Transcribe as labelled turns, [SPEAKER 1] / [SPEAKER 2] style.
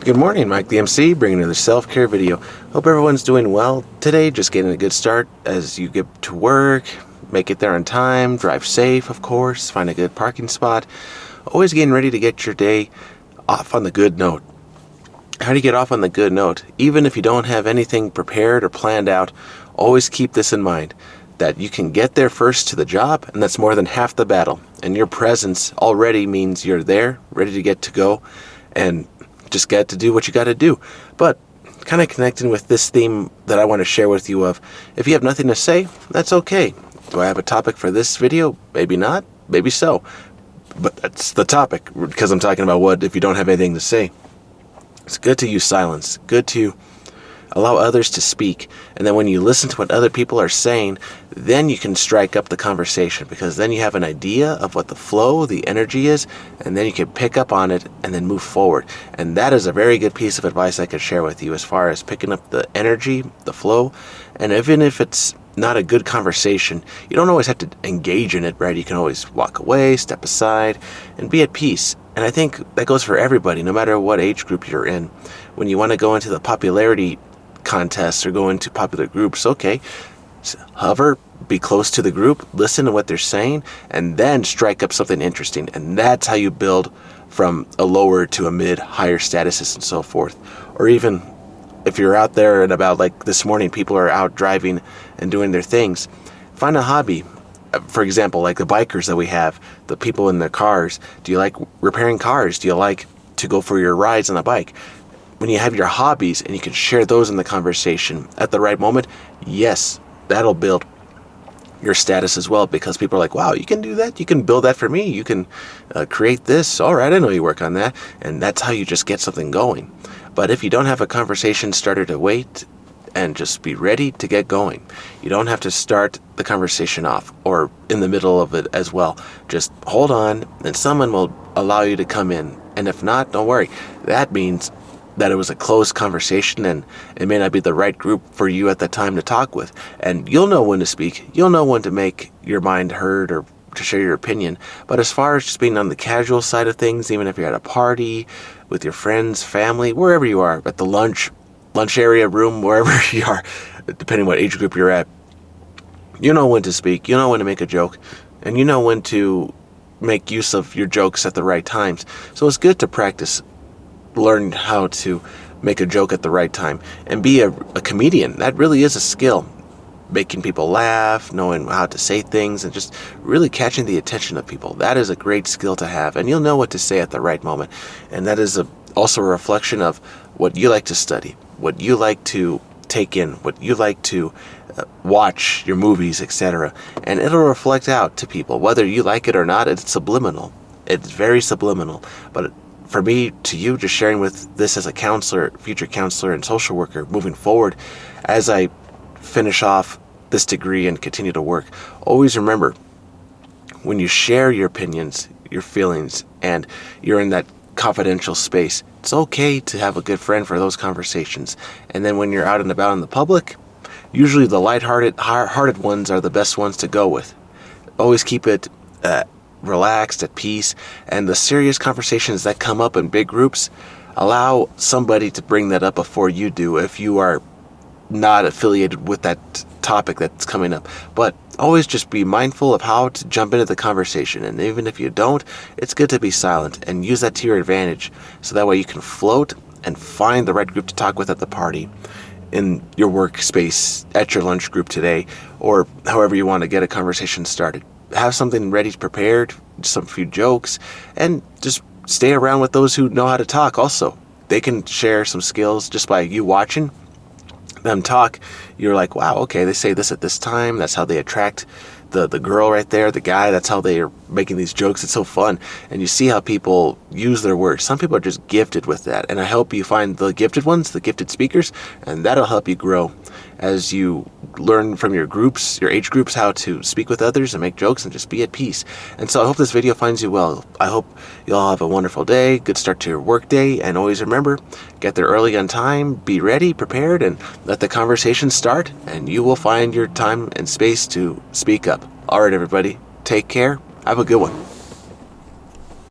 [SPEAKER 1] Good morning, Mike the MC, bringing another self-care video. Hope everyone's doing well today, just getting a good start as you get to work, make it there on time, drive safe, of course, find a good parking spot. Always getting ready to get your day off on the good note. How do you get off on the good note? Even if you don't have anything prepared or planned out, always keep this in mind, that you can get there first to the job, and that's more than half the battle. And your presence already means you're there, ready to get to go, and just get to do what you got to do. But kind of connecting with this theme that I want to share with you of, if you have nothing to say, that's okay. Do I have a topic for this video? Maybe not, maybe so. But that's the topic, because I'm talking about what if you don't have anything to say. It's good to use silence, good to allow others to speak, and then when you listen to what other people are saying, then you can strike up the conversation, because then you have an idea of what the flow, the energy is, and then you can pick up on it and then move forward. And that is a very good piece of advice I could share with you as far as picking up the energy, the flow. And even if it's not a good conversation, you don't always have to engage in it, right? You can always walk away, step aside, and be at peace. And I think that goes for everybody, no matter what age group you're in. When you want to go into the popularity contests or go into popular groups, okay, hover, be close to the group, listen to what they're saying, and then strike up something interesting. And that's how you build from a lower to a mid, higher statuses and so forth. Or even if you're out there and about, like this morning, people are out driving and doing their things, find a hobby. For example, like the bikers that we have, the people in their cars. Do you like repairing cars? Do you like to go for your rides on a bike? When you have your hobbies and you can share those in the conversation at the right moment, yes, that'll build your status as well, because people are like, wow, you can do that? You can build that for me? You can create this? All right, I know you work on that. And that's how you just get something going. But if you don't have a conversation starter, to wait and just be ready to get going. You don't have to start the conversation off or in the middle of it as well. Just hold on and someone will allow you to come in. And if not, don't worry. That means that it was a closed conversation and it may not be the right group for you at the time to talk with. And you'll know when to speak. You'll know when to make your mind heard or to share your opinion. But as far as just being on the casual side of things, even if you're at a party with your friends, family, wherever you are, at the lunch area, room, wherever you are, depending what age group you're at, you know when to speak, you know when to make a joke, and you know when to make use of your jokes at the right times. So it's good to practice, learn how to make a joke at the right time, and be a comedian. That really is a skill. Making people laugh, knowing how to say things, and just really catching the attention of people. That is a great skill to have, and you'll know what to say at the right moment. And that is also a reflection of what you like to study, what you like to take in, what you like to watch, your movies, etc. And it'll reflect out to people. Whether you like it or not, it's subliminal. It's very subliminal. But for me, to you, just sharing with this as a counselor, future counselor and social worker moving forward, as I finish off this degree and continue to work, always remember, when you share your opinions, your feelings, and you're in that confidential space, it's okay to have a good friend for those conversations. And then when you're out and about in the public, usually the hearted ones are the best ones to go with. Always keep it relaxed, at peace, and the serious conversations that come up in big groups, allow somebody to bring that up before you do if you are not affiliated with that topic that's coming up. But always just be mindful of how to jump into the conversation. And even if you don't, it's good to be silent and use that to your advantage, so that way you can float and find the right group to talk with at the party, in your workspace, at your lunch group today, or however you want to get a conversation started. Have something ready, prepared, some few jokes, and just stay around with those who know how to talk also. They can share some skills just by you watching them talk. You're like, wow, okay, they say this at this time. That's how they attract the girl right there, the guy. That's how they are making these jokes. It's so fun. And you see how people use their words. Some people are just gifted with that. And I hope you find the gifted ones, the gifted speakers, and that'll help you grow as you learn from your groups, your age groups, how to speak with others and make jokes and just be at peace. And so I hope this video finds you well. I hope you all have a wonderful day, good start to your work day, and always remember, get there early on time, be ready, prepared, and let the conversation start, and you will find your time and space to speak up. All right, everybody, take care. Have a good one.